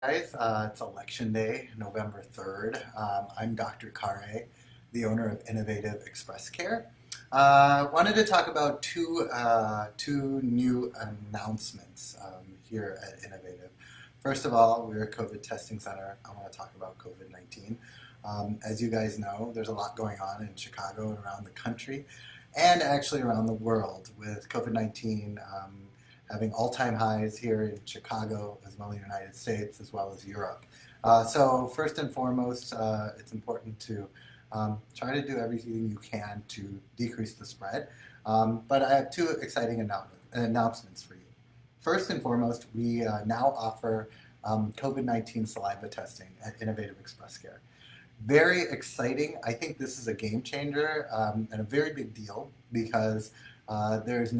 Guys, it's election day, November 3rd. I'm Dr. Kare, the owner of Innovative Express Care. Wanted to talk about two new announcements here at Innovative. First of all, we're a COVID testing center. I want to talk about COVID-19. As you guys know, there's a lot going on in Chicago and around the country, and actually around the world with COVID-19 having all-time highs here in Chicago, as well as the United States, as well as Europe. So first and foremost, it's important to try to do everything you can to decrease the spread. But I have two exciting announcements for you. First and foremost, we now offer COVID-19 saliva testing at Innovative Express Care. Very exciting. I think this is a game changer and a very big deal because there's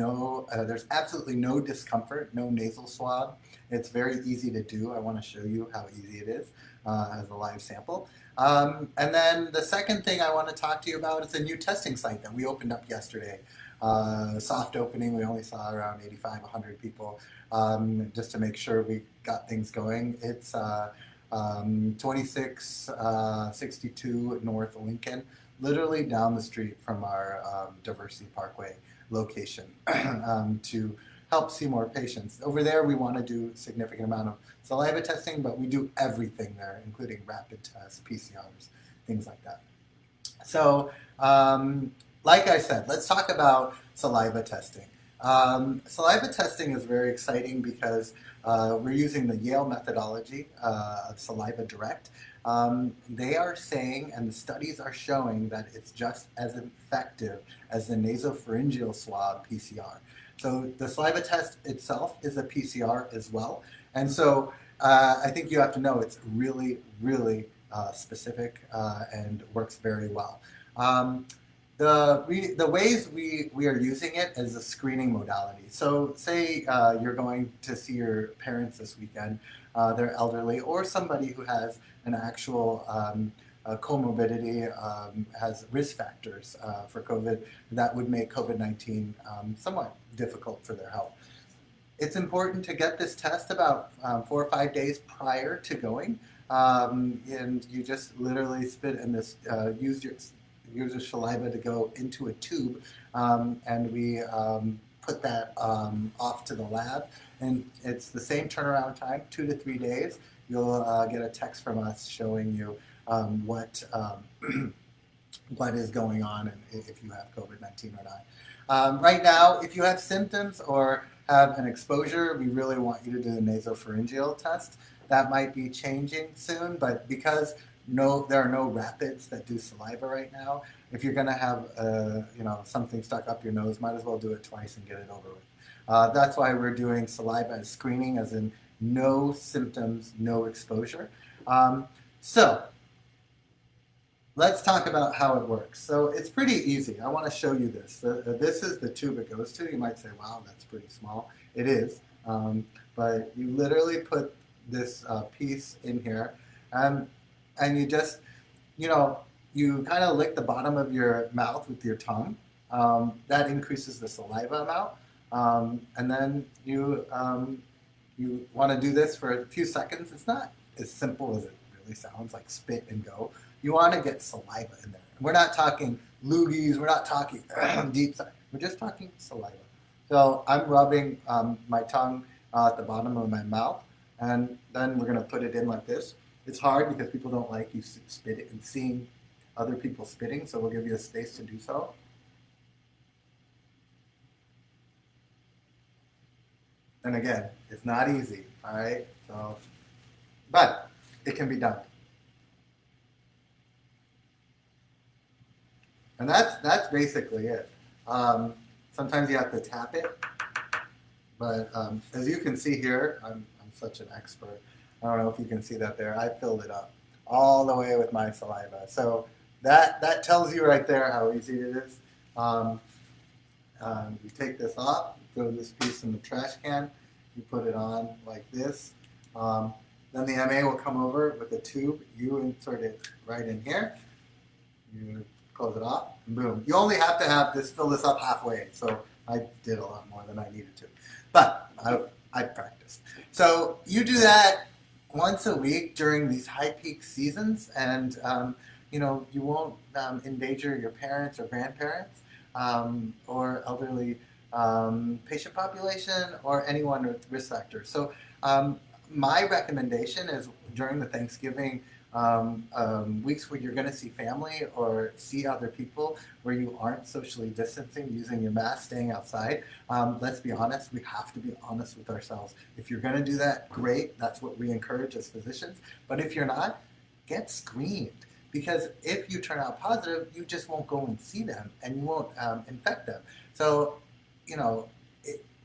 absolutely no discomfort, no nasal swab. It's very easy to do. I want to show you how easy it is as a live sample. And then the second thing I want to talk to you about is a new testing site that we opened up yesterday. Soft opening, we only saw around 85, 100 people just to make sure we got things going. It's 2662 North Lincoln, literally down the street from our Diversity Parkway location to help see more patients. Over there, we want to do a significant amount of saliva testing, but we do everything there, including rapid tests, PCRs, things like that. So, like I said, let's talk about saliva testing. Saliva testing is very exciting because we're using the Yale methodology of Saliva Direct. They are saying, and the studies are showing, that it's just as effective as the nasopharyngeal swab PCR. So the saliva test itself is a PCR as well. And so I think you have to know it's really, really specific and works very well. The ways we are using it as a screening modality. So say you're going to see your parents this weekend, they're elderly, or somebody who has an actual comorbidity, has risk factors for COVID that would make COVID-19 somewhat difficult for their health. It's important to get this test about 4 or 5 days prior to going, and you just literally spit in this, use your saliva to go into a tube, and we put that off to the lab, and it's the same turnaround time, 2 to 3 days. You'll get a text from us showing you what what is going on and if you have COVID-19 or not. Right now, if you have symptoms or have an exposure, we really want you to do the nasopharyngeal test. That might be changing soon, but because there are no rapids that do saliva right now, if you're going to have something stuck up your nose, might as well do it twice and get it over with. That's why we're doing saliva as screening, as in no symptoms, no exposure. So let's talk about how it works. So it's pretty easy. I want to show you this. This is the tube it goes to. You might say, wow, that's pretty small. It is. But you literally put this piece in here, and you just, you kind of lick the bottom of your mouth with your tongue. That increases the saliva amount. And then you want to do this for a few seconds. It's not as simple as it really sounds, like spit and go. You want to get saliva in there. We're not talking loogies. We're not talking deep side. We're just talking saliva. So I'm rubbing my tongue at the bottom of my mouth, and then we're going to put it in like this. It's hard because people don't like you spit it and seeing other people spitting, so we'll give you a space to do so. And again, it's not easy, all right? So, but it can be done. And that's basically it. Sometimes you have to tap it, but as you can see here, I'm such an expert. I don't know if you can see that there. I filled it up all the way with my saliva. So that tells you right there how easy it is. You take this off, throw this piece in the trash can, you put it on like this. Then the MA will come over with a tube. You insert it right in here. You close it off, and boom. You only have to fill this up halfway. So I did a lot more than I needed to. But I practiced. So you do that. once a week during these high peak seasons, and you won't endanger your parents or grandparents or elderly patient population or anyone with risk factors. So my recommendation is during the Thanksgiving weeks where you're going to see family or see other people where you aren't socially distancing, using your mask, staying outside. Let's be honest, we have to be honest with ourselves. If you're going to do that, great. That's what we encourage as physicians. But if you're not, get screened. Because if you turn out positive, you just won't go and see them and you won't infect them. So,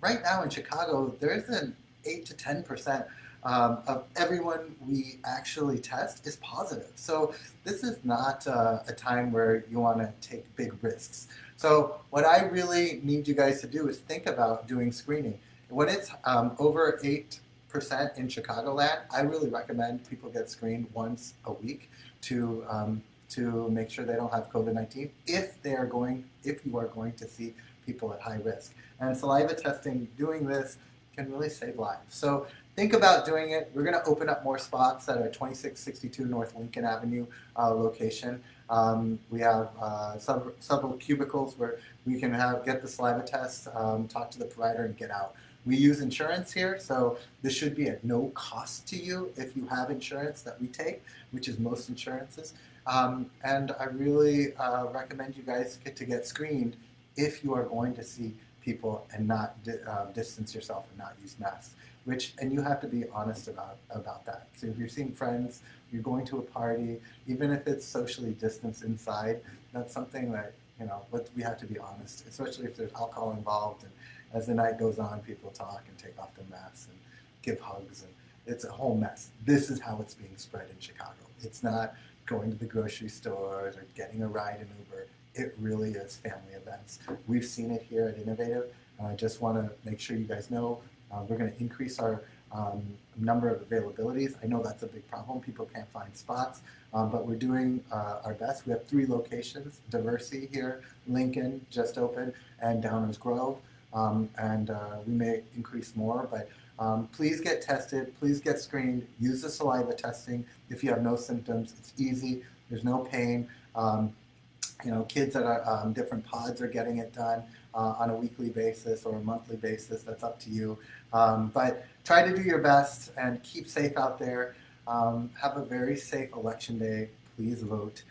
right now in Chicago, there's an 8 to 10% of everyone we actually test is positive. So this is not a time where you want to take big risks. So what I really need you guys to do is think about doing screening. When it's over 8% in Chicagoland, I really recommend people get screened once a week to make sure they don't have COVID-19 if you are going to see people at high risk. And saliva testing, doing this can really save lives. So think about doing it. We're going to open up more spots at our 2662 North Lincoln Avenue location. We have several cubicles where we can get the saliva test, talk to the provider, and get out. We use insurance here, so this should be at no cost to you if you have insurance that we take, which is most insurances. And I really recommend you guys get screened if you are going to see people and not distance yourself and not use masks. And you have to be honest about that. So if you're seeing friends, you're going to a party, even if it's socially distanced inside, that's something that we have to be honest, especially if there's alcohol involved. And as the night goes on, people talk and take off their masks and give hugs, and it's a whole mess. This is how it's being spread in Chicago. It's not going to the grocery stores or getting a ride in Uber. It really is family events. We've seen it here at Innovative, and I just want to make sure you guys know we're going to increase our number of availabilities. I know that's a big problem. People can't find spots, but we're doing our best. We have 3 locations, Diversey here, Lincoln just opened, and Downers Grove, and we may increase more, but please get tested, please get screened, use the saliva testing. If you have no symptoms, it's easy, there's no pain. Kids that are different pods are getting it done on a weekly basis or a monthly basis. That's up to you. But try to do your best and keep safe out there. Have a very safe election day. Please vote.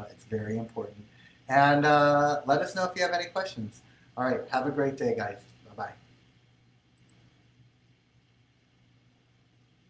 It's very important. And let us know if you have any questions. All right. Have a great day, guys.